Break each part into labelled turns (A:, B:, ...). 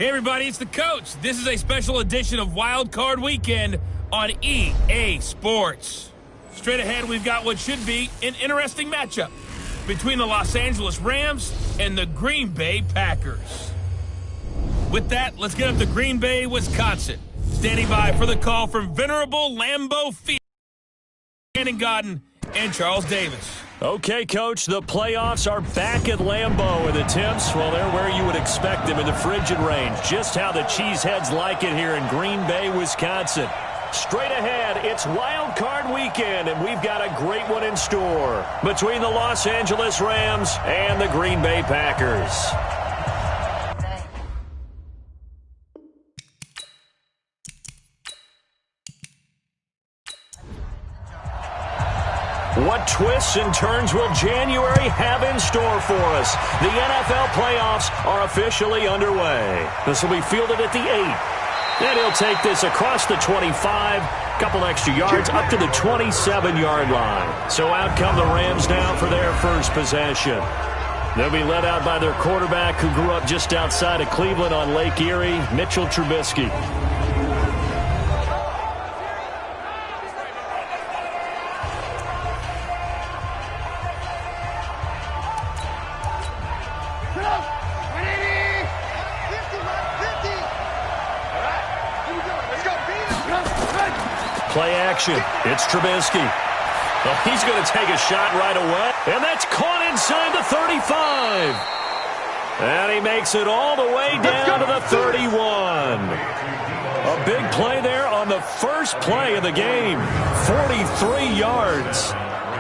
A: Hey everybody, it's the coach. This is a special edition of Wild Card Weekend on EA Sports. Straight ahead, we've got what should be an interesting matchup between the Los Angeles Rams and the Green Bay Packers. With that, let's get up to Green Bay, Wisconsin. Standing by for the call from venerable Lambeau Field, Brandon Godden and Charles Davis.
B: Okay, Coach, the playoffs are back at Lambeau, and the temps, well, they're where you would expect them in the frigid range. Just how the Cheeseheads like it here in Green Bay, Wisconsin. Straight ahead, it's Wild Card Weekend, and we've got a great one in store between the Los Angeles Rams and the Green Bay Packers. What twists and turns will January have in store for us? The NFL playoffs are officially underway. This will be fielded at the 8. And he'll take this across the 25, couple extra yards, up to the 27-yard line. So out come the Rams now for their first possession. They'll be led out by their quarterback who grew up just outside of Cleveland on Lake Erie, Mitchell Trubisky. Play action. It's Trubisky. Well, he's going to take a shot right away. And that's caught inside the 35. And he makes it all the way down to the 31. A big play there on the first play of the game. 43 yards.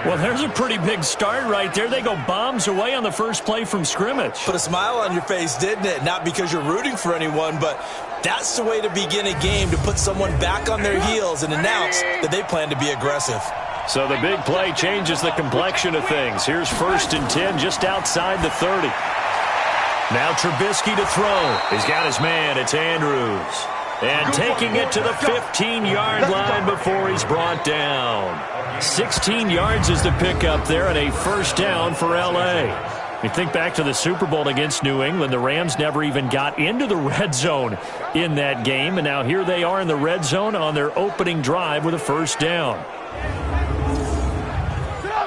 B: Well, there's a pretty big start right there. They go bombs away on the first play from scrimmage.
C: Put a smile on your face, didn't it? Not because you're rooting for anyone, but that's the way to begin a game, to put someone back on their heels and announce that they plan to be aggressive.
B: So the big play changes the complexion of things. Here's 1st and 10 just outside the 30. Now Trubisky to throw. He's got his man. It's Andrews. And taking it to the 15-yard line before he's brought down. 16 yards is the pickup there and a first down for L.A. You think back to the Super Bowl against New England, the Rams never even got into the red zone in that game, and now here they are in the red zone on their opening drive with a first down.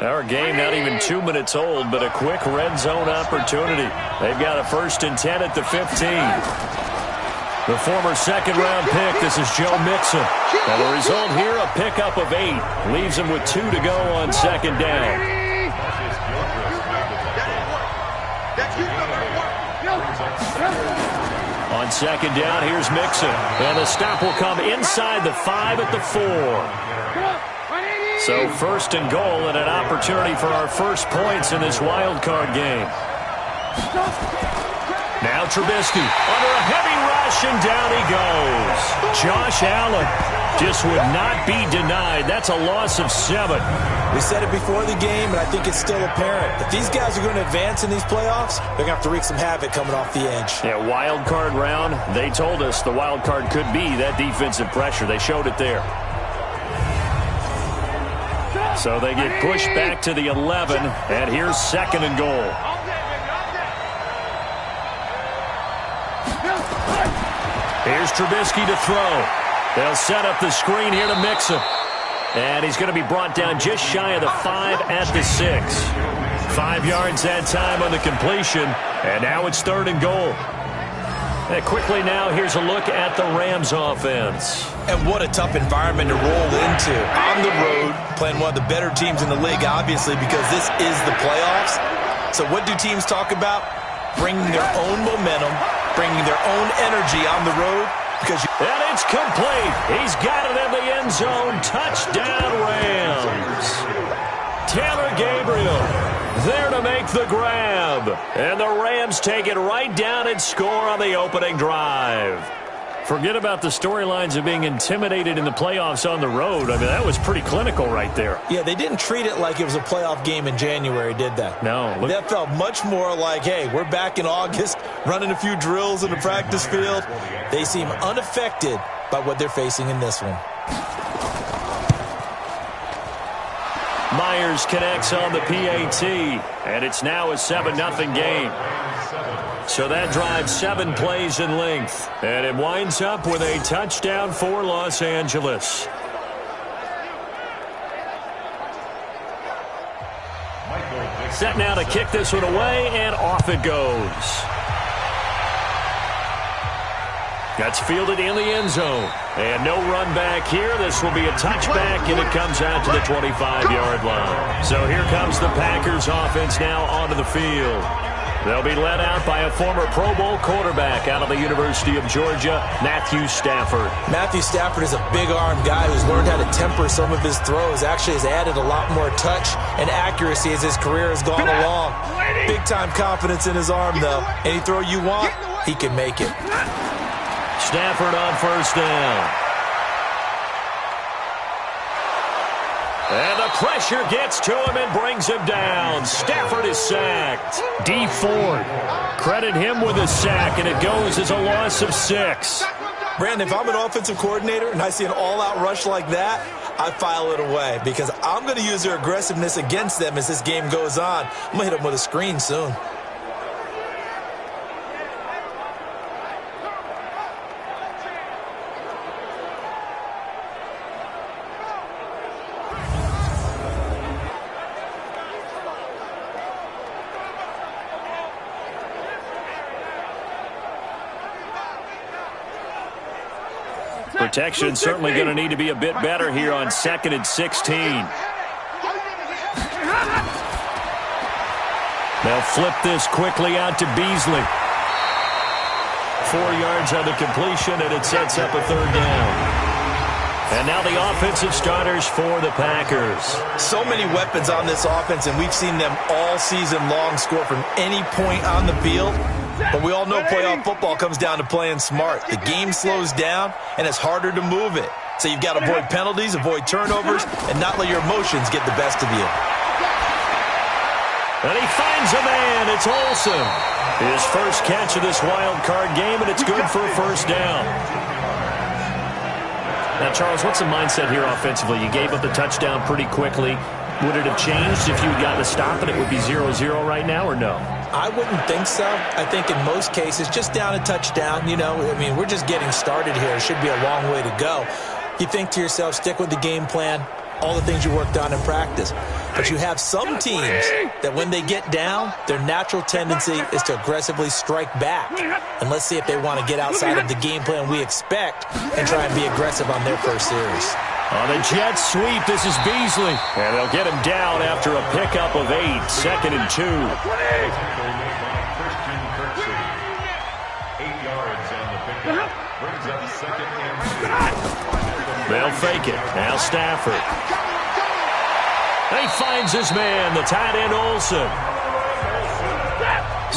B: Our game not even 2 minutes old, but a quick red zone opportunity. They've got a 1st and 10 at the 15. The former second-round pick, this is Joe Mixon. And the result here, a pickup of 8. Leaves him with 2 to go on second down. On second down, here's Mixon. And the stop will come inside the 5 at the 4. So 1st and goal and an opportunity for our first points in this wild card game. Now Trubisky under a heavy rush, and down he goes. Josh Allen just would not be denied. That's a loss of 7.
C: We said it before the game, and I think it's still apparent. If these guys are going to advance in these playoffs, they're going to have to wreak some havoc coming off the edge.
B: Yeah, wild card round. They told us the wild card could be that defensive pressure. They showed it there. So they get pushed back to the 11, and here's 2nd and goal. Here's Trubisky to throw. They'll set up the screen here to Mixon. And he's going to be brought down just shy of the 5 at the 6. 5 yards that time on the completion. And now it's 3rd and goal. And quickly now, here's a look at the Rams offense.
C: And what a tough environment to roll into. On the road, playing one of the better teams in the league, obviously, because this is the playoffs. So what do teams talk about? Bringing their own momentum, bringing their own energy on the road.
B: And it's complete. He's got it in the end zone. Touchdown, Rams. Taylor Gabriel there to make the grab. And the Rams take it right down and score on the opening drive. Forget about the storylines of being intimidated in the playoffs on the road. I mean, that was pretty clinical right there.
C: Yeah, they didn't treat it like it was a playoff game in January, did they?
B: No.
C: That felt much more like, hey, we're back in August, running a few drills in the practice field. They seem unaffected by what they're facing in this one.
B: Myers connects on the PAT, and it's now a 7-0 game. So that drives 7 plays in length. And it winds up with a touchdown for Los Angeles. Set now to kick this one away, and off it goes. That's fielded in the end zone. And no run back here. This will be a touchback, and it comes out to the 25-yard line. So here comes the Packers offense now onto the field. They'll be led out by a former Pro Bowl quarterback out of the University of Georgia, Matthew Stafford.
C: Matthew Stafford is a big-armed guy who's learned how to temper some of his throws. Actually has added a lot more touch and accuracy as his career has gone along. Big-time confidence in his arm, though. Any throw you want, he can make it.
B: Stafford on first down. And the pressure gets to him and brings him down. Stafford is sacked. D Ford, credit him with a sack, and it goes as a loss of 6.
C: Brandon, if I'm an offensive coordinator and I see an all-out rush like that, I file it away because I'm going to use their aggressiveness against them as this game goes on. I'm going to hit them with a screen soon.
B: Protection certainly going to need to be a bit better here on 2nd and 16. They'll flip this quickly out to Beasley. 4 yards on the completion, and it sets up a 3rd down. And now the offensive starters for the Packers.
C: So many weapons on this offense, and we've seen them all season long score from any point on the field. But we all know playoff football comes down to playing smart. The game slows down, and it's harder to move it. So you've got to avoid penalties, avoid turnovers, and not let your emotions get the best of you.
B: And he finds a man. It's Olsen. His first catch of this wild card game, and it's good for a 1st down. Now, Charles, what's the mindset here offensively? You gave up the touchdown pretty quickly. Would it have changed if you had gotten a stop and it would be 0-0 right now, or no?
C: I wouldn't think so. I think in most cases, just down a touchdown, you know, I mean, we're just getting started here. It should be a long way to go. You think to yourself, stick with the game plan, all the things you worked on in practice. But you have some teams that when they get down, their natural tendency is to aggressively strike back. And let's see if they want to get outside of the game plan we expect and try and be aggressive on their first series.
B: On a jet sweep, this is Beasley. And they'll get him down after a pickup of 8, 2nd and 2.
D: 8 yards on the pickup. Brings up 2nd and 2.
B: They'll fake it. Now Stafford. He finds his man, the tight end Olsen.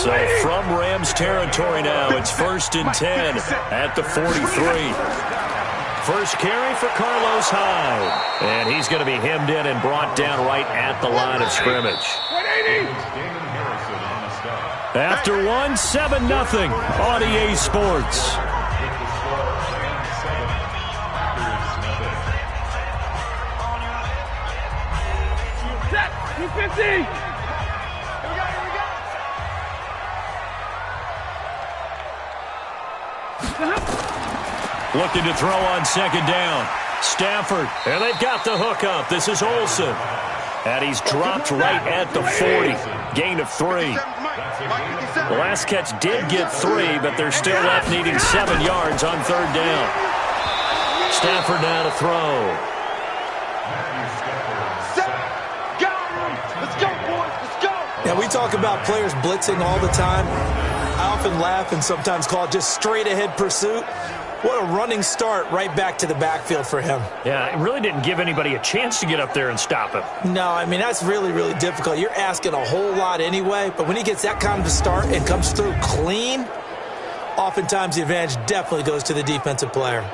B: So from Rams territory now, it's 1st and 10 at the 43. First carry for Carlos Hyde. And he's going to be hemmed in and brought down right at the line of scrimmage. After 1, 7-0 on EA Sports. Looking to throw on 2nd down. Stafford, and they've got the hook up. This is Olsen. And he's dropped right at the 40. Gain of 3. The last catch did get 3, but they're still left needing 7 yards on 3rd down. Stafford now to throw.
C: Now, we talk about players blitzing all the time. I often laugh and sometimes call it just straight-ahead pursuit. What a running start right back to the backfield for him.
B: Yeah, it really didn't give anybody a chance to get up there and stop him.
C: No, I mean, that's really, really difficult. You're asking a whole lot anyway, but when he gets that kind of a start and comes through clean, oftentimes the advantage definitely goes to the defensive player.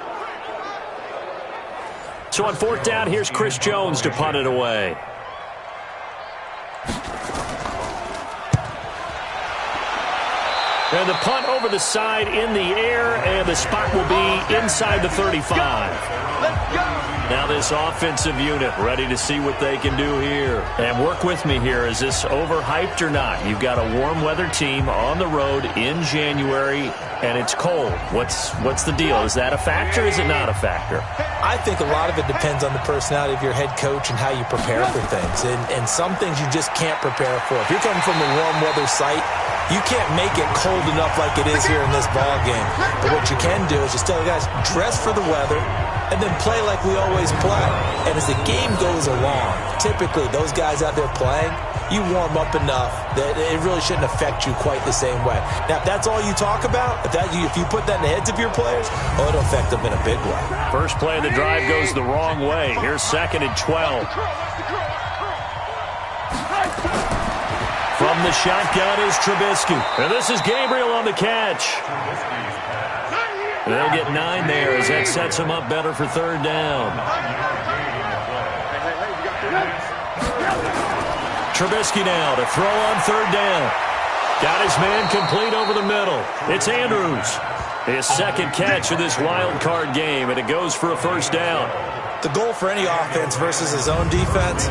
B: So on 4th down, here's Chris Jones to punt it away. And the punt over the side in the air, and the spot will be inside the 35.
C: Let's go.
B: Now this offensive unit ready to see what they can do here. And work with me here. Is this overhyped or not? You've got a warm weather team on the road in January, and it's cold. What's the deal? Is that a factor or is it not a factor?
C: I think a lot of it depends on the personality of your head coach and how you prepare for things. And some things you just can't prepare for. If you're coming from a warm weather site, you can't make it cold enough like it is here in this ball game. But what you can do is just tell the guys, dress for the weather, and then play like we always play. And as the game goes along, typically those guys out there playing, you warm up enough that it really shouldn't affect you quite the same way. Now, if that's all you talk about, if you put that in the heads of your players, it'll affect them in a big way.
B: First play of the drive goes the wrong way. Here's 2nd and 12. From the shotgun is Trubisky. And this is Gabriel on the catch. They'll get 9 there as that sets them up better for 3rd down. Trubisky now to throw on 3rd down. Got his man complete over the middle. It's Andrews. His 2nd catch of this wild card game, and it goes for a 1st down.
C: The goal for any offense versus his own defense,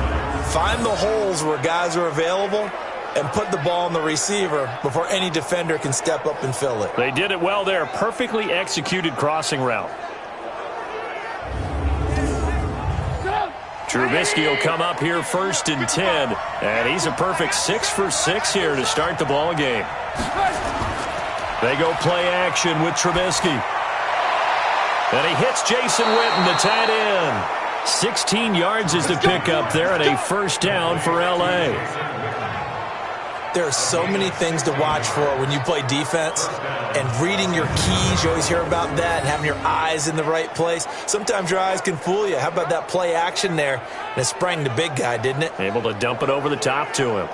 C: find the holes where guys are available and put the ball on the receiver before any defender can step up and fill it.
B: They did it well there. Perfectly executed crossing route. Trubisky will come up here 1st and 10, and he's a perfect 6 for 6 here to start the ball game. They go play action with Trubisky. And he hits Jason Witten, the tight end. 16 yards is the pickup there, and a 1st down for L.A.
C: There are so many things to watch for when you play defense, and reading your keys, you always hear about that, and having your eyes in the right place. Sometimes your eyes can fool you. How about that play action there? And it sprang the big guy, didn't it?
B: Able to dump it over the top to him.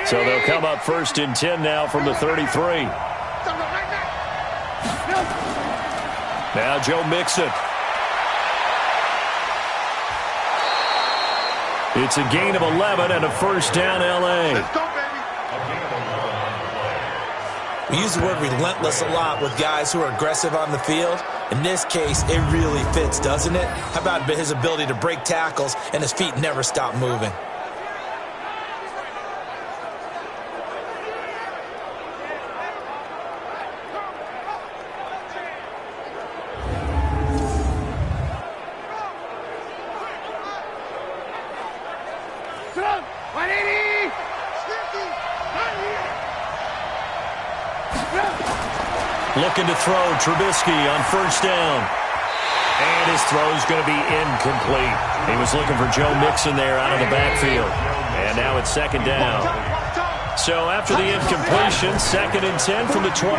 B: So they'll come up 1st and 10 now from the 33. Now Joe Mixon. It's a gain of 11 and a 1st down, L.A.
C: We use the word relentless a lot with guys who are aggressive on the field. In this case, it really fits, doesn't it? How about his ability to break tackles and his feet never stop moving?
B: Looking to throw, Trubisky on 1st down. And his throw is going to be incomplete. He was looking for Joe Mixon there out of the backfield. And now it's 2nd down. So after the incompletion, 2nd and 10 from the 22.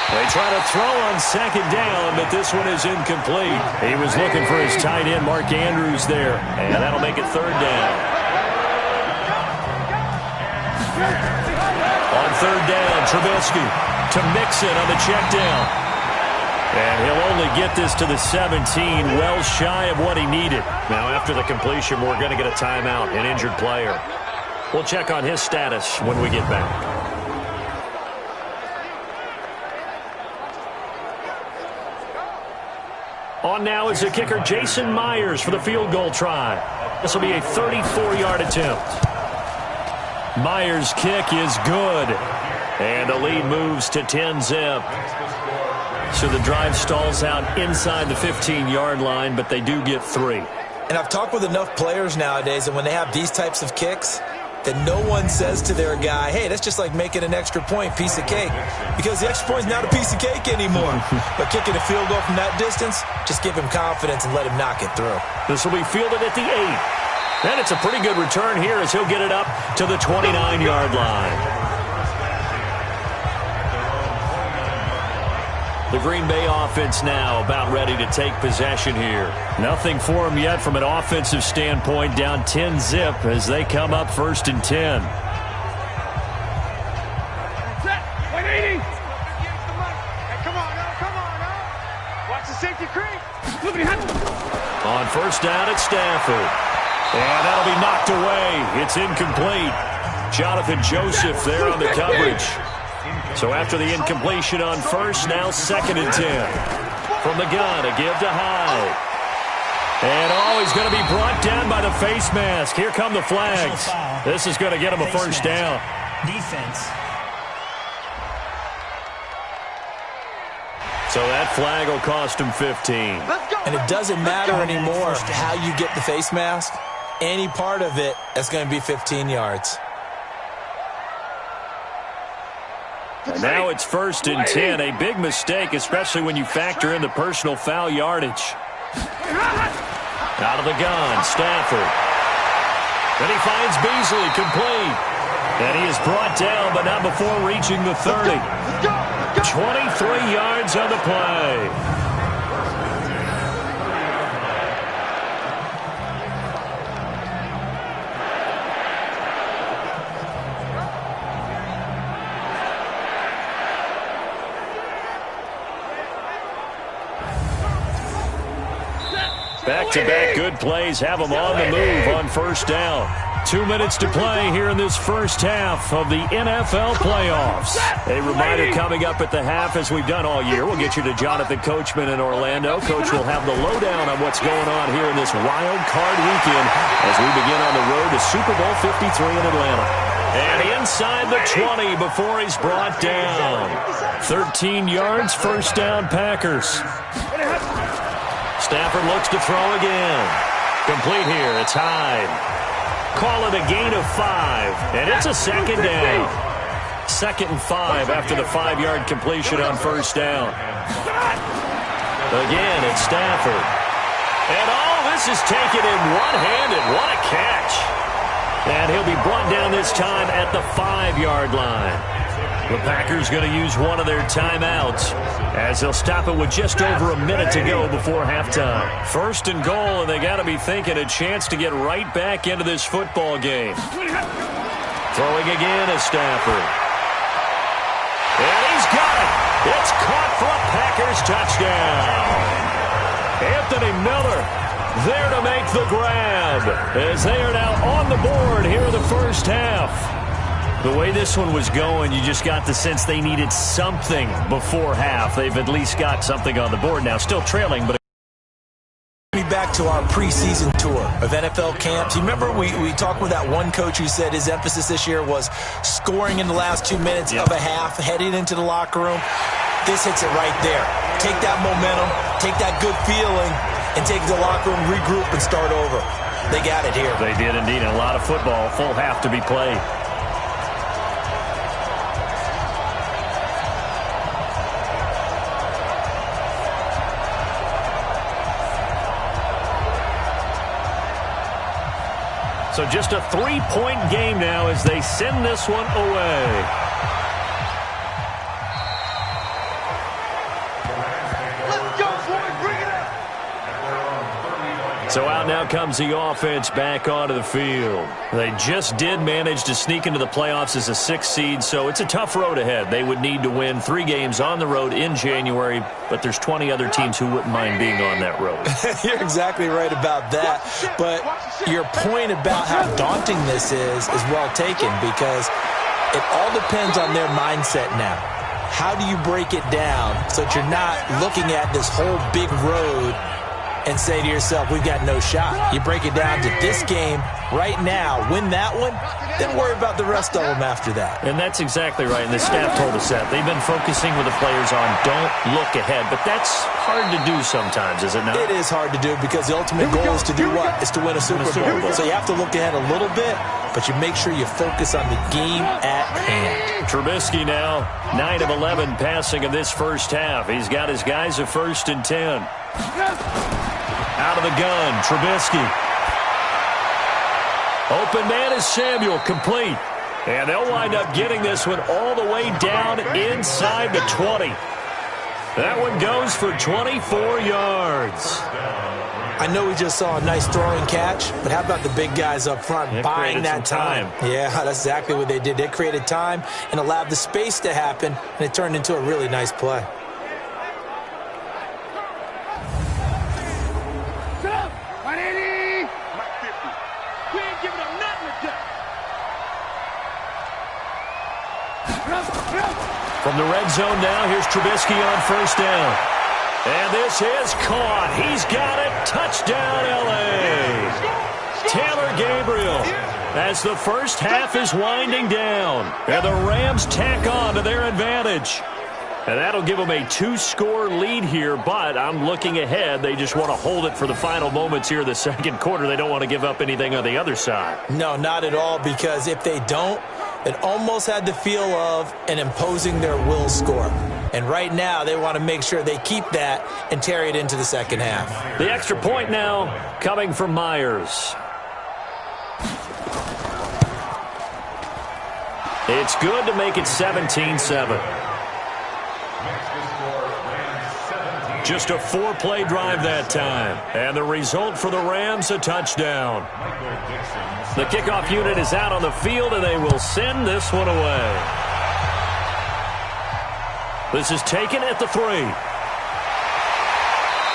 B: They try to throw on 2nd down, but this one is incomplete. He was looking for his tight end, Mark Andrews, there. And that'll make it 3rd down. On 3rd down, Trubisky to Mixon on the check down. And he'll only get this to the 17, well shy of what he needed. Now after the completion, we're going to get a timeout, an injured player. We'll check on his status when we get back. On now is the kicker Jason Myers for the field goal try. This will be a 34-yard attempt. Myers' kick is good. And the lead moves to 10-zip. So the drive stalls out inside the 15-yard line, but they do get 3.
C: And I've talked with enough players nowadays, and when they have these types of kicks, that no one says to their guy, hey, that's just like making an extra point, piece of cake. Because the extra point is not a piece of cake anymore. But kicking a field goal from that distance, just give him confidence and let him knock it through.
B: This will be fielded at the 8. And it's a pretty good return here as he'll get it up to the 29-yard line. The Green Bay offense now about ready to take possession here. Nothing for them yet from an offensive standpoint, down 10-zip as they come up 1st and 10.
E: Watch the safety creep.
B: On 1st down, it's Stafford. And that'll be knocked away. It's incomplete. Jonathan Joseph there on the coverage. So after the incompletion on first, now 2nd and 10. From the gun, a give to Hyde. And he's going to be brought down by the face mask. Here come the flags. This is going to get him a first down.
E: Defense.
B: So that flag will cost him 15.
C: And it doesn't matter anymore how you get the face mask. Any part of it, that's going to be 15 yards.
B: And now it's 1st and 10. A big mistake, especially when you factor in the personal foul yardage. Out of the gun, Stafford. Then he finds Beasley, complete. And he is brought down, but not before reaching the 30. 23 yards on the play. Back-to-back good plays have them on the move on first down. 2 minutes to play here in this first half of the NFL playoffs. A reminder coming up at the half, as we've done all year. We'll get you to Jonathan Coachman in Orlando. Coach will have the lowdown on what's going on here in this wild card weekend as we begin on the road to Super Bowl 53 in Atlanta. And inside the 20 before he's brought down. 13 yards, first down, Packers. Stafford looks to throw again. Complete here. It's Hyde. Call it a gain of 5. And it's a 2nd down. 2nd and 5 after the 5-yard completion on first down. Again, it's Stafford. And this is taken in one-handed. What a catch. And he'll be brought down this time at the 5-yard line. The Packers going to use one of their timeouts as they'll stop it with just over a minute to go before halftime. 1st and goal, and they got to be thinking a chance to get right back into this football game. Throwing again is Stafford. And he's got it. It's caught for a Packers touchdown. Anthony Miller there to make the grab as they are now on the board here in the first half. The way this one was going, you just got the sense they needed something before half. They've at least got something on the board now, still trailing, but
C: back to our preseason tour of NFL camps. You remember we talked with that one coach who said his emphasis this year was scoring in the last 2 minutes of a half, heading into the locker room. This hits it right there. Take that momentum, take that good feeling, and take the locker room, regroup, and start over. They got it here.
B: They did indeed. A lot of football, full half to be played. So just a 3-point game now as they send this one away.
D: Let's go, boys. Bring it up.
B: So out now comes the offense back onto the field. They just did manage to sneak into the playoffs as a 6th seed, so it's a tough road ahead. They would need to win 3 games on the road in January, but there's 20 other teams who wouldn't mind being on that road.
C: You're exactly right about that, but your point about how daunting this is well taken, because it all depends on their mindset now. How do you break it down so that you're not looking at this whole big road and say to yourself, we've got no shot? You break it down to this game right now, win that one, then worry about the rest of them after that.
B: And that's exactly right, and the staff told us that. They've been focusing with the players on don't look ahead, but that's hard to do sometimes, is it not?
C: It is hard to do because the ultimate goal is to do what? Is to win a Super Bowl. So you have to look ahead a little bit, but you make sure you focus on the game at hand.
B: Trubisky now, 9 of 11 passing in this first half. He's got his guys a 1st and 10. Out of the gun, Trubisky. Open man is Samuel, complete. And they'll wind up getting this one all the way down inside the 20. That one goes for 24 yards.
C: I know we just saw a nice throwing catch, but how about the big guys up front buying that time? Yeah, that's exactly what they did. They created time and allowed the space to happen, and it turned into a really nice play.
B: the red zone now. Here's Trubisky on first down. And this is caught. He's got it. Touchdown, L.A. Taylor Gabriel as the first half is winding down. And the Rams tack on to their advantage. And that'll give them a 2-score lead here, but I'm looking ahead. They just want to hold it for the final moments here in the second quarter. They don't want to give up anything on the other side.
C: No, not at all, because if they don't, it almost had the feel of an imposing their will score. And right now, they want to make sure they keep that and carry it into the second half.
B: The extra point now coming from Myers. It's good to make it 17-7. Just a 4-play drive that time. And the result for the Rams, a touchdown. The kickoff unit is out on the field, and they will send this one away. This is taken at the 3.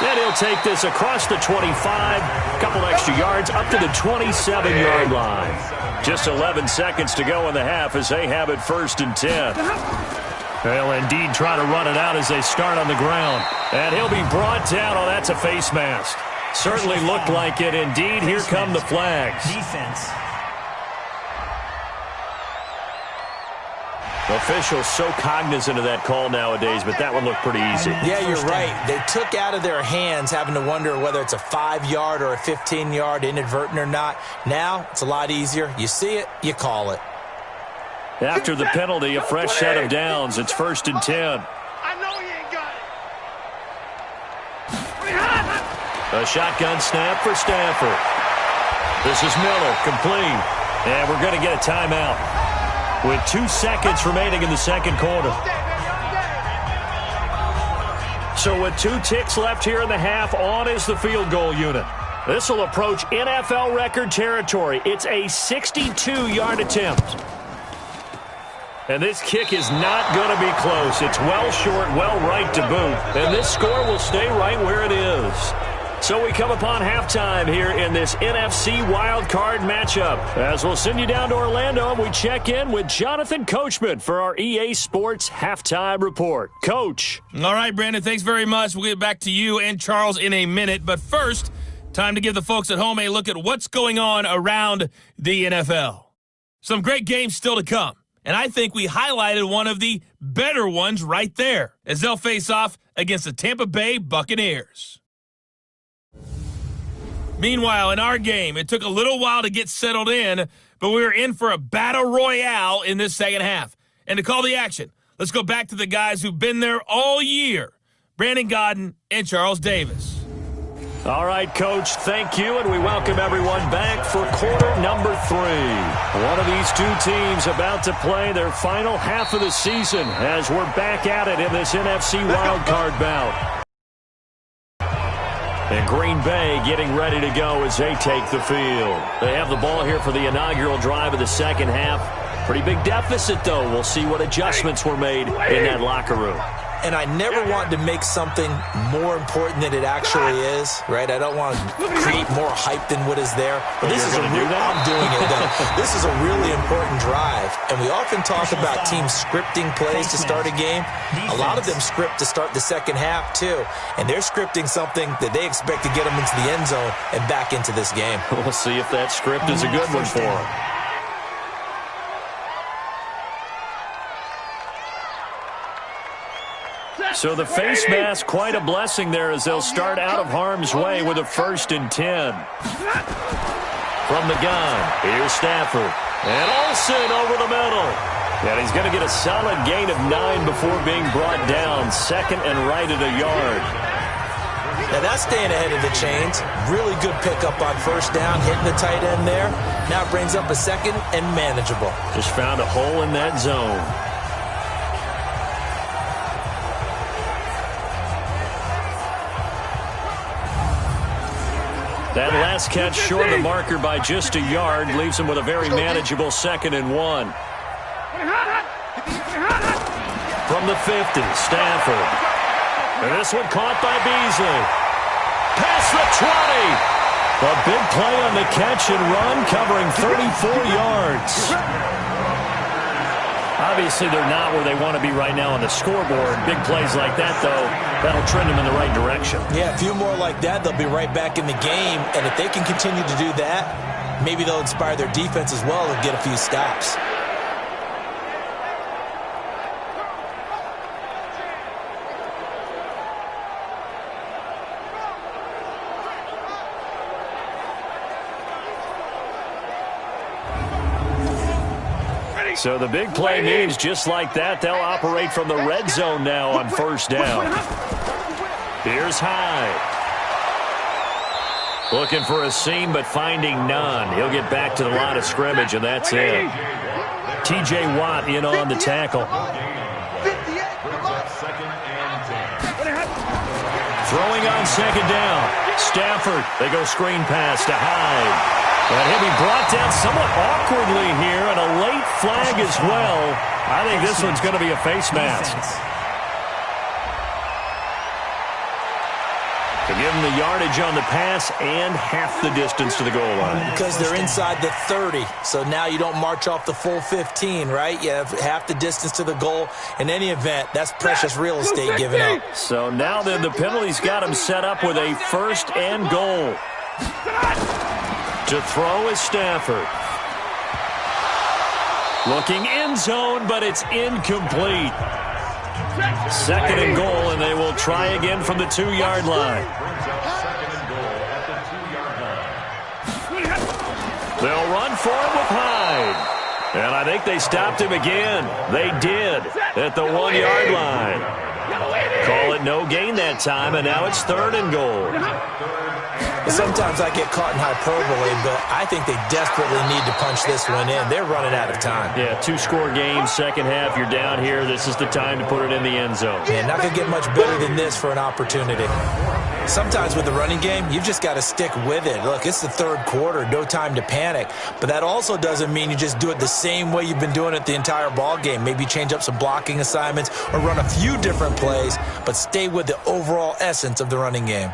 B: And he'll take this across the 25, a couple extra yards, up to the 27-yard line. Just 11 seconds to go in the half as they have it 1st and 10. They'll indeed try to run it out as they start on the ground. And he'll be brought down. Oh, that's a face mask. Certainly looked like it. Indeed, here come the flags.
E: Defense.
B: Officials so cognizant of that call nowadays, but that one looked pretty easy.
C: Yeah, you're right. They took out of their hands having to wonder whether it's a 5-yard or a 15-yard, inadvertent or not. Now, it's a lot easier. You see it, you call it.
B: After the penalty, a fresh set of downs. It's 1st and 10.
E: I know he ain't got it.
B: A shotgun snap for Stafford. This is Miller, complete. And we're going to get a timeout with 2 seconds remaining in the second quarter. So with 2 ticks left here in the half, on is the field goal unit. This will approach NFL record territory. It's a 62-yard attempt. And this kick is not going to be close. It's well short, well right to boot. And this score will stay right where it is. So we come upon halftime here in this NFC wildcard matchup. As we'll send you down to Orlando, and we check in with Jonathan Coachman for our EA Sports Halftime Report. Coach.
A: All right, Brandon, thanks very much. We'll get back to you and Charles in a minute. But first, time to give the folks at home a look at what's going on around the NFL. Some great games still to come. And I think we highlighted one of the better ones right there as they'll face off against the Tampa Bay Buccaneers. Meanwhile, in our game, it took a little while to get settled in, but we were in for a battle royale in this second half. And to call the action, let's go back to the guys who've been there all year, Brandon Godden and Charles Davis.
B: All right, Coach, thank you, and we welcome everyone back for quarter number 3. One of these 2 teams about to play their final half of the season as we're back at it in this NFC wildcard bout. And Green Bay getting ready to go as they take the field. They have the ball here for the inaugural drive of the second half. Pretty big deficit, though. We'll see what adjustments were made in that locker room.
C: And I never want to make something more important than it actually is, right? I don't want to create more hype than what is there. But this is I'm doing it, though. This is a really important drive. And we often talk about teams scripting plays to start a game. A lot of them script to start the second half, too. And they're scripting something that they expect to get them into the end zone and back into this game.
B: We'll see if that script is a good one for them. So the face mask, quite a blessing there as they'll start out of harm's way with a 1st and 10. From the gun, here's Stafford. And Olsen over the middle. And he's going to get a solid gain of 9 before being brought down. 2nd and right at a yard.
C: Now that's staying ahead of the chains. Really good pickup on 1st down, hitting the tight end there. Now it brings up a 2nd and manageable.
B: Just found a hole in that zone. That last catch short of the marker by just a yard leaves him with a very manageable 2nd and 1. From the 50, Stafford. And this one caught by Beasley. Past the 20. A big play on the catch and run, covering 34 yards. Obviously, they're not where they want to be right now on the scoreboard. Big plays like that, though, that'll trend them in the right direction.
C: Yeah, a few more like that, they'll be right back in the game. And if they can continue to do that, maybe they'll inspire their defense as well and get a few stops.
B: So the big play means just like that, they'll operate from the red zone now on first down. Here's Hyde. Looking for a seam, but finding none. He'll get back to the line of scrimmage, and that's it. T.J. Watt in on the tackle. Throwing on second down. Stafford, they go screen pass to Hyde. And he'll be brought down somewhat awkwardly here, and a late flag as well. I think this one's going to be a face mask. To give him the yardage on the pass and half the distance to the goal line.
C: Because they're inside the 30, so now you don't march off the full 15, right? You have half the distance to the goal. In any event, that's precious real estate given up.
B: So now then the penalty's got him set up with a first and goal. To throw is Stafford. Looking end zone, but it's incomplete. Second and goal, and they will try again from the 2-yard line. They'll run for it with Hyde. And I think they stopped him again. They did at the 1-yard line. Call it no gain that time, and now it's third and goal.
C: Sometimes I get caught in hyperbole, but I think they desperately need to punch this one in. They're running out of time.
B: Yeah, 2-score game, second half, you're down here. This is the time to put it in the end zone.
C: Yeah, not going to get much better than this for an opportunity. Sometimes with the running game, you've just got to stick with it. Look, it's the third quarter, no time to panic. But that also doesn't mean you just do it the same way you've been doing it the entire ball game. Maybe change up some blocking assignments or run a few different plays, but stay with the overall essence of the running game.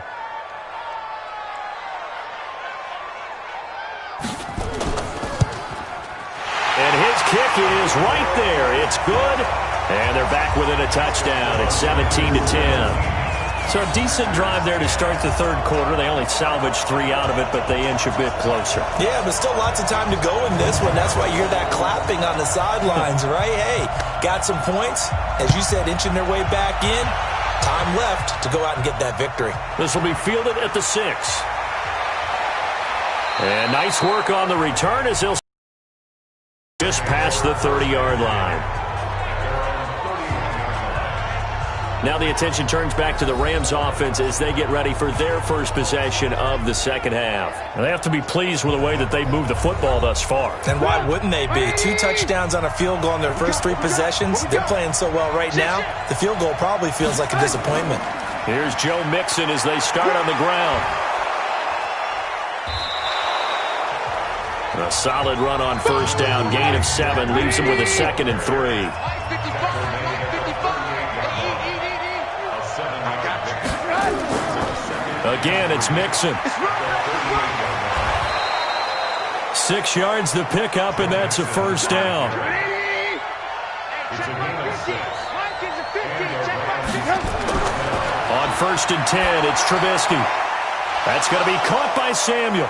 B: And his kick is right there. It's good. And they're back within a touchdown. It's 17-10. So a decent drive there to start the third quarter. They only salvaged 3 out of it, but they inch a bit closer.
C: Yeah, but still lots of time to go in this one. That's why you hear that clapping on the sidelines, right? Hey, got some points. As you said, inching their way back in. Time left to go out and get that victory.
B: This will be fielded at the 6. And nice work on the return as he'll just past the 30-yard line. Now the attention turns back to the Rams offense as they get ready for their first possession of the second half. And they have to be pleased with the way that they've moved the football thus far.
C: And why wouldn't they be? 2 touchdowns on a field goal in their first 3 possessions. They're playing so well right now, the field goal probably feels like a disappointment.
B: Here's Joe Mixon as they start on the ground. A solid run on first down. Gain of 7 leaves him with a 2nd and 3. Again, it's Mixon. 6 yards the pickup, and that's a first down. On 1st and 10, it's Trubisky. That's going to be caught by Samuel.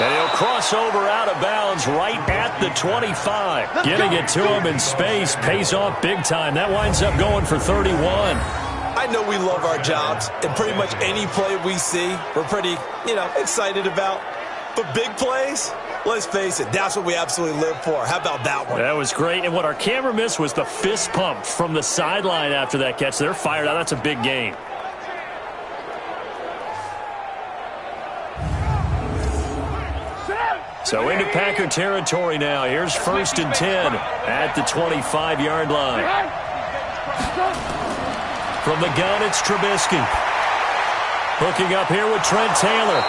B: And he'll cross over out of bounds right at the 25. Getting it to him in space pays off big time. That winds up going for 31.
C: I know we love our jobs, and pretty much any play we see, we're pretty, excited about. But big plays, let's face it, that's what we absolutely live for. How about that one?
B: That was great. And what our camera missed was the fist pump from the sideline after that catch. They're fired out. That's a big game. So into Packer territory now. Here's 1st and 10 at the 25-yard line. From the gun, it's Trubisky. Hooking up here with Trent Taylor.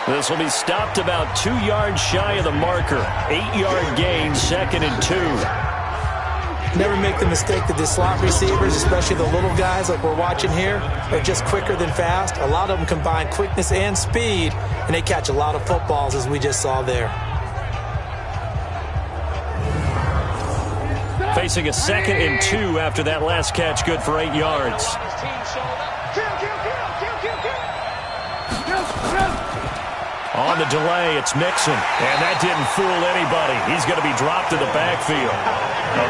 B: This will be stopped about 2 yards shy of the marker. 8-yard gain, 2nd and 2.
C: Never make the mistake that the slot receivers, especially the little guys like we're watching here, are just quicker than fast. A lot of them combine quickness and speed, and they catch a lot of footballs, as we just saw there.
B: facing a 2nd and 2 after that last catch, good for 8 yards. On the delay, it's Mixon, and that didn't fool anybody. He's going to be dropped to the backfield.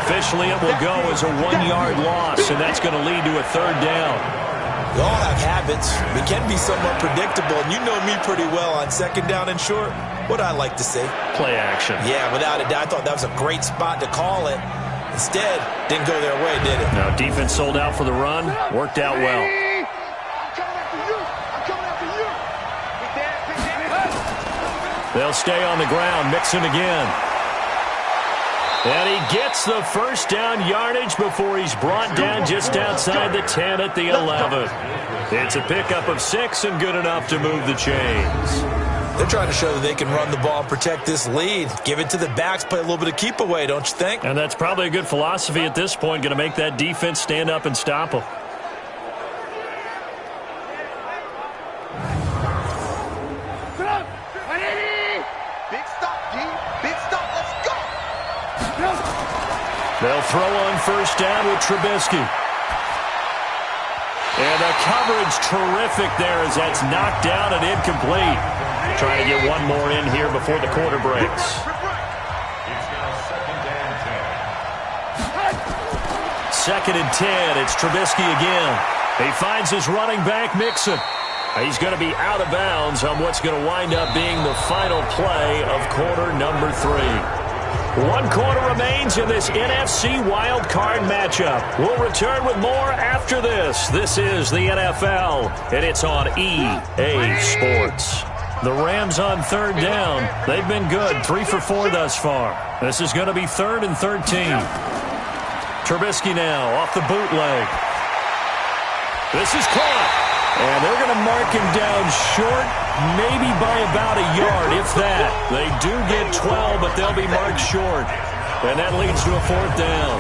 B: Officially, it will go as a 1-yard loss, and that's going to lead to a 3rd down.
C: We all have habits. We can be somewhat predictable, and you know me pretty well on 2nd down and short. What I like to say?
B: Play action.
C: Yeah, without a doubt. I thought that was a great spot to call it. Instead, didn't go their way, did it?
B: Now, defense sold out for the run. Worked out well. They'll stay on the ground. Mixon again. And he gets the 1st down yardage before he's brought down just outside the 10 at the 11. It's a pickup of 6 and good enough to move the chains.
C: They're trying to show that they can run the ball and protect this lead. Give it to the backs, play a little bit of keep away, don't you think?
B: And that's probably a good philosophy at this point, going to make that defense stand up and stop them. They'll throw on 1st down with Trubisky. And the coverage terrific there as that's knocked down and incomplete. Trying to get one more in here before the quarter breaks. Second and 10. It's Trubisky again. He finds his running back, Mixon. He's going to be out of bounds on what's going to wind up being the final play of quarter number 3. 1 quarter remains in this NFC wild card matchup. We'll return with more after this. This is the NFL, and it's on EA Sports. The Rams on 3rd down. They've been good, 3 for 4 thus far. This is going to be 3rd and 13. Trubisky now off the bootleg. This is caught. And they're going to mark him down short, maybe by about a yard, if that. They do get 12, but they'll be marked short. And that leads to a 4th down.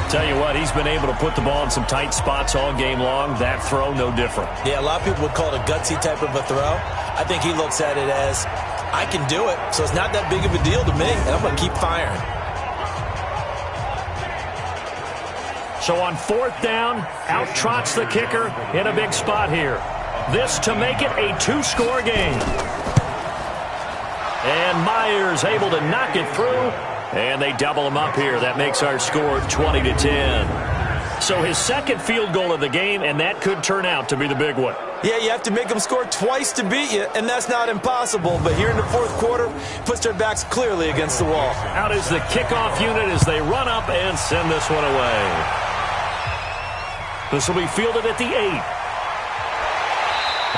B: Tell you what, he's been able to put the ball in some tight spots all game long. That throw, no different. Yeah, a lot of people would call it a gutsy type of a throw. I think he looks at it as, I can do it, so it's not that big of a deal to me, and I'm going to keep firing. So on 4th down, out trots the kicker in a big spot here. This to make it a 2-score game. And Myers able to knock it through, and they double him up here. That makes our score 20-10. So his 2nd field goal of the game, and that could turn out to be the big one.
C: Yeah, you have to make them score twice to beat you, and that's not impossible. But here in the 4th quarter, puts their backs clearly against the wall.
B: Out is the kickoff unit as they run up and send this one away. This will be fielded at the 8.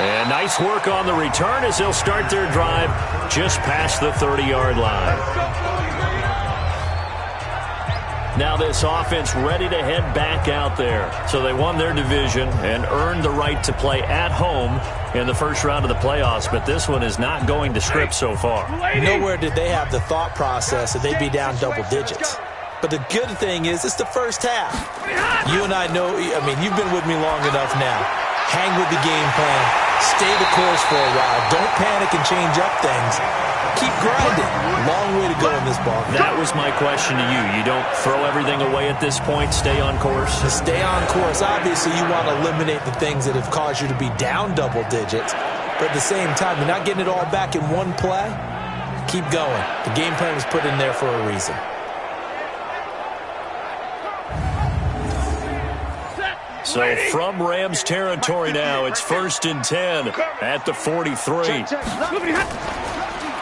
B: And nice work on the return as they'll start their drive just past the 30-yard line. Now this offense ready to head back out there. So they won their division and earned the right to play at home in the first round of the playoffs. But this one is not going to script so far.
C: Nowhere did they have the thought process that they'd be down double digits. But the good thing is it's the first half. You and I know, I mean, you've been with me long enough now. Hang with the game plan. Stay the course for a while. Don't panic and change up things. Keep grinding. Long way to go in this ball.
B: That was my question to you. You don't throw everything away at this point? Stay on course?
C: To stay on course. Obviously, you want to eliminate the things that have caused you to be down double digits. But at the same time, you're not getting it all back in one play. Keep going. The game plan was put in there for a reason.
B: So from Rams territory now, it's 1st and 10 at the 43.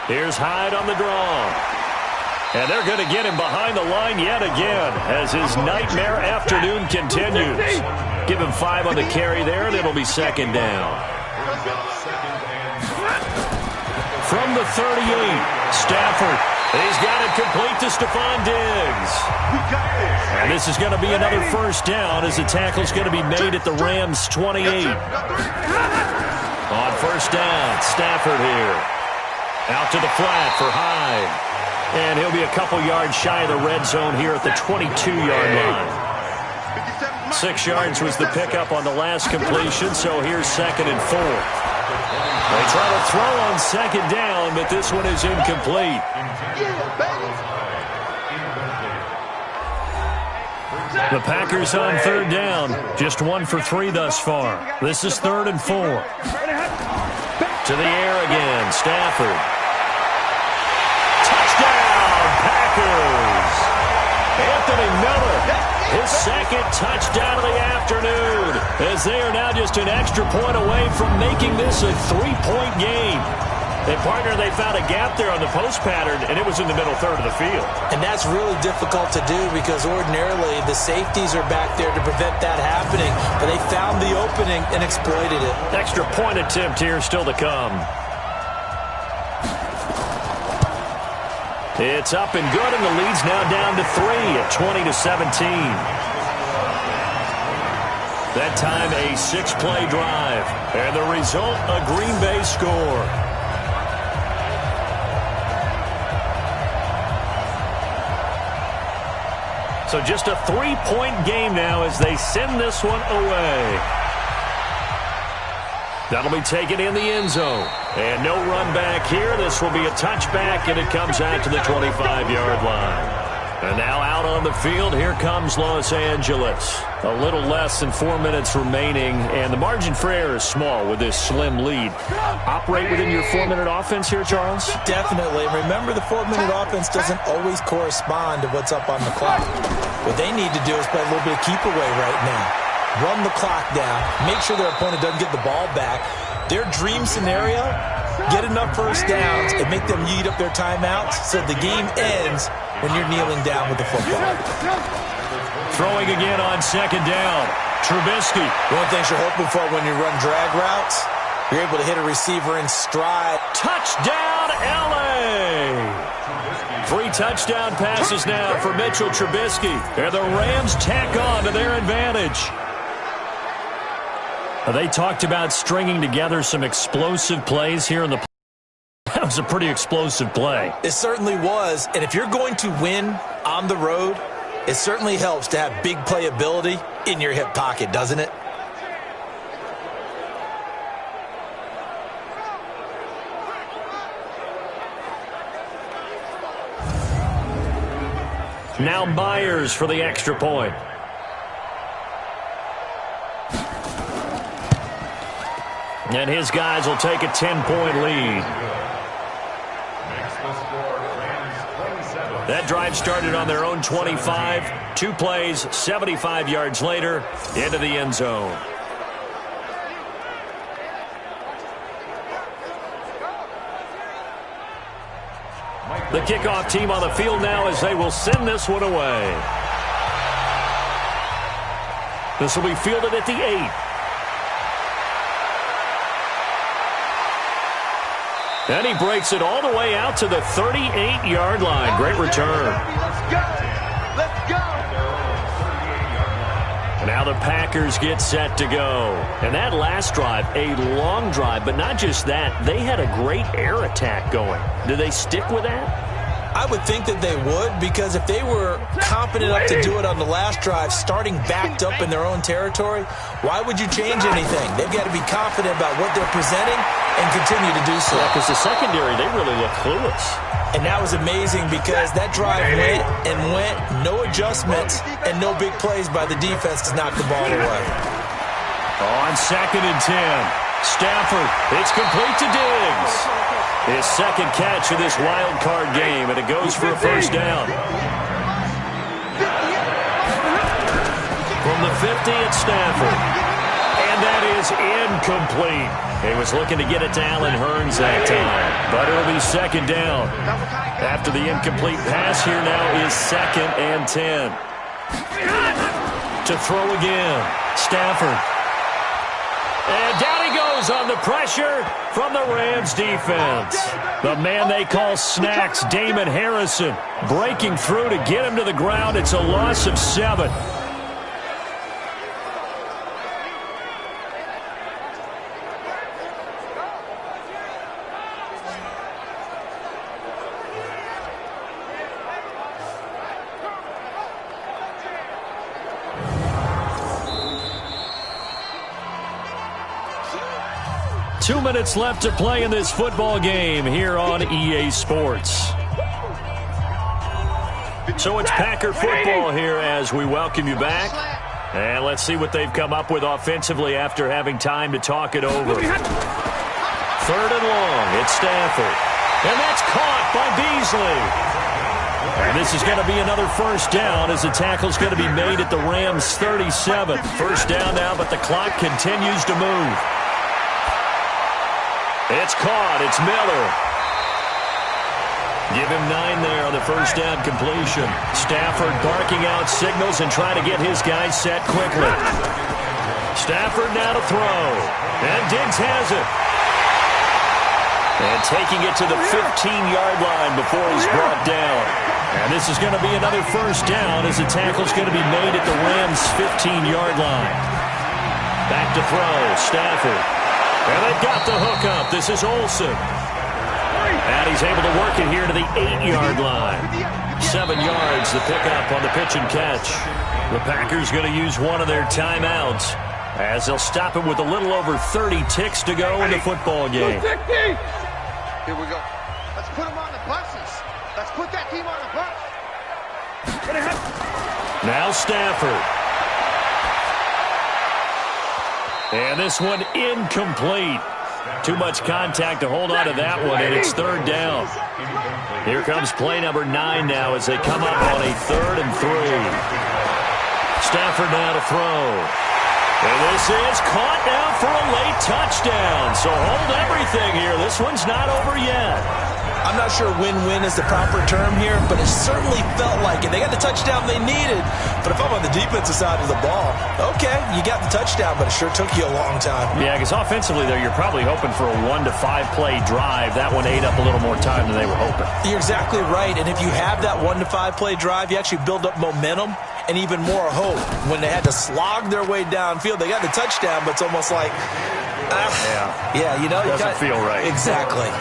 B: Here's Hyde on the draw. And they're going to get him behind the line yet again as his nightmare afternoon continues. Give him 5 on the carry there, and it'll be 2nd down. From the 38, Stafford. He's got it complete to Stephon Diggs. And this is going to be another 1st down as the tackle's going to be made at the Rams' 28. On 1st down, Stafford here. Out to the flat for Hyde. And he'll be a couple yards shy of the red zone here at the 22-yard line. 6 yards was the pickup on the last completion, so here's 2nd and 4. They try to throw on 2nd down, but this one is incomplete. The Packers on third down. Just 1 for 3 thus far. This is 3rd and 4. To the air again. Stafford. Touchdown, Packers. Anthony Miller, his second touchdown of the afternoon, as they are now just an extra point away from making this a 3-point game. And, partner, they found a gap there on the post pattern, and it was in the middle third of the field.
C: And that's really difficult to do because ordinarily the safeties are back there to prevent that happening. But they found the opening and exploited it.
B: Extra point attempt here still to come. It's up and good, and the lead's now down to 3 at 20-17. That time a 6-play drive. And the result, a Green Bay score. So just a 3-point game now as they send this one away. That'll be taken in the end zone. And no run back here. This will be a touchback, and it comes out to the 25-yard line. And now out on the field, here comes Los Angeles. A little less than 4 minutes remaining, and the margin for error is small with this slim lead. Operate within your 4-minute offense here, Charles?
C: Definitely. Remember, the 4-minute offense doesn't always correspond to what's up on the clock. What they need to do is play a little bit of keep away right now. Run the clock down. Make sure their opponent doesn't get the ball back. Their dream scenario, get enough first downs and make them eat up their timeouts so the game ends when you're kneeling down with the football.
B: Throwing again on 2nd down. Trubisky.
C: One of the things you're hoping for when you run drag routes, you're able to hit a receiver in stride.
B: Touchdown, L.A. 3 touchdown passes now for Mitchell Trubisky. And the Rams tack on to their advantage. They talked about stringing together some explosive plays here in the play. That was a pretty explosive play.
C: It certainly was. And if you're going to win on the road, it certainly helps to have big playability in your hip pocket, doesn't it?
B: Now Myers for the extra point. And his guys will take a 10-point lead. That drive started on their own 25. 2 plays, 75 yards later, into the end zone. The kickoff team on the field now as they will send this one away. This will be fielded at the 8. And he breaks it all the way out to the 38-yard line. Great return.
E: Let's go. Let's go.
B: Now the Packers get set to go. And that last drive, a long drive, but not just that. They had a great air attack going. Do they stick with that?
C: I would think that they would, because if they were confident enough to do it on the last drive, starting backed up in their own territory, why would you change anything? They've got to be confident about what they're presenting and continue to do so.
B: Yeah, because the secondary, they really look clueless.
C: And that was amazing because that drive went and went, no adjustments, and no big plays by the defense to knock the ball away.
B: On 2nd and 10, Stafford, it's complete to Diggs. His second catch of this wild card game, and it goes for a first down. From the 50 at Stafford. And that is incomplete. He was looking to get it to Allen Hurns that time, but it'll be 2nd down. After the incomplete pass, here now is 2nd and 10. To throw again, Stafford. And down he goes on the pressure from the Rams defense. The man they call Snacks, Damon Harrison, breaking through to get him to the ground. It's a loss of 7. Two minutes left to play in this football game here on EA Sports. So it's Packer football here as we welcome you back. And let's see what they've come up with offensively after having time to talk it over. 3rd and long. It's Stafford. And that's caught by Beasley. And this is going to be another first down as the tackle's going to be made at the Rams' 37. First down now, but the clock continues to move. It's caught. It's Miller. Give him 9 there on the first down completion. Stafford barking out signals and trying to get his guys set quickly. Stafford now to throw. And Diggs has it. And taking it to the 15-yard line before he's brought down. And this is going to be another first down as the tackle's going to be made at the Rams' 15-yard line. Back to throw. Stafford. And they've got the hook up. This is Olsen. And he's able to work it here to the 8-yard line. 7 yards, the pickup on the pitch and catch. The Packers going to use one of their timeouts as they'll stop him with a little over 30 ticks to go in the football game.
E: Here we go. Let's put them on the buses. Let's put that team on the bus.
B: Now Stafford. And this one incomplete. Too much contact to hold on to that one, and it's 3rd down. Here comes play number 9 now as they come up on a 3rd and 3. Stafford now to throw. And this is caught now for a late touchdown. So hold everything here. This one's not over yet.
C: I'm not sure win-win is the proper term here, but it certainly felt like it. They got the touchdown they needed, but if I'm on the defensive side of the ball, okay, you got the touchdown, but it sure took you a long time.
B: Yeah, because offensively, though, you're probably hoping for a 1 to 5 play drive. That one ate up a little more time than they were hoping.
C: You're exactly right, and if you have that 1 to 5 play drive, you actually build up momentum and even more hope. When they had to slog their way downfield, they got the touchdown, but it's almost like, you know,
B: doesn't feel right.
C: Exactly.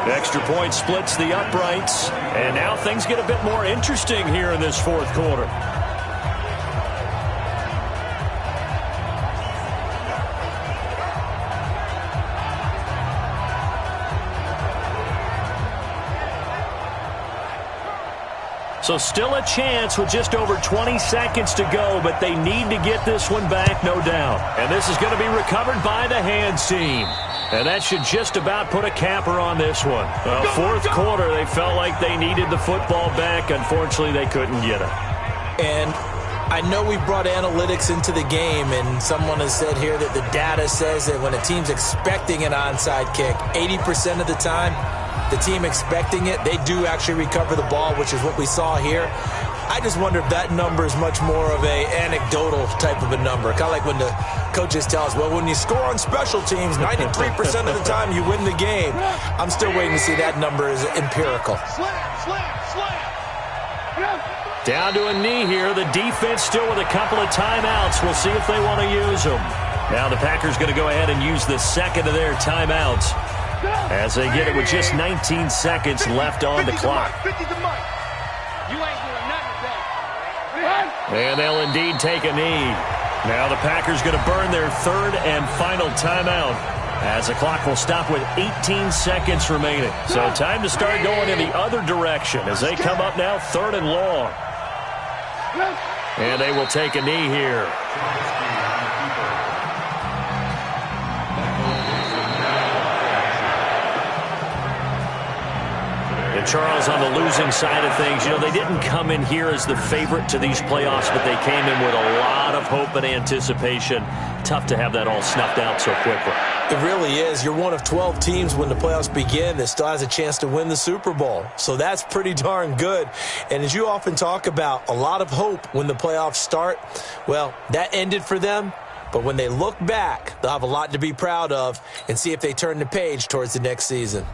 B: The extra point splits the uprights, and now things get a bit more interesting here in this 4th quarter. So still a chance with just over 20 seconds to go, but they need to get this one back, no doubt. And this is going to be recovered by the hands team. And that should just about put a capper on this one. Well, 4th quarter, they felt like they needed the football back. Unfortunately, they couldn't get it.
C: And I know we brought analytics into the game, and someone has said here that the data says that when a team's expecting an onside kick, 80% of the time, the team expecting it, they do actually recover the ball, which is what we saw here. I just wonder if that number is much more of a anecdotal type of a number. Kind of like when the coaches tell us, well, when you score on special teams, 93% of the time you win the game. I'm still waiting to see that number is empirical.
B: Down to a knee here. The defense still with a couple of timeouts. We'll see if they want to use them. Now the Packers going to go ahead and use the second of their timeouts as they get it with just 19 seconds left on the clock. And they'll indeed take a knee. Now the Packers going to burn their 3rd and final timeout as the clock will stop with 18 seconds remaining. So time to start going in the other direction as they come up now 3rd and long. And they will take a knee here. And Charles, on the losing side of things, you know, they didn't come in here as the favorite to these playoffs, but they came in with a lot of hope and anticipation. Tough to have that all snuffed out so quickly.
C: It really is. You're one of 12 teams when the playoffs begin that still has a chance to win the Super Bowl. So that's pretty darn good. And as you often talk about, a lot of hope when the playoffs start. Well, that ended for them. But when they look back, they'll have a lot to be proud of and see if they turn the page towards the next season.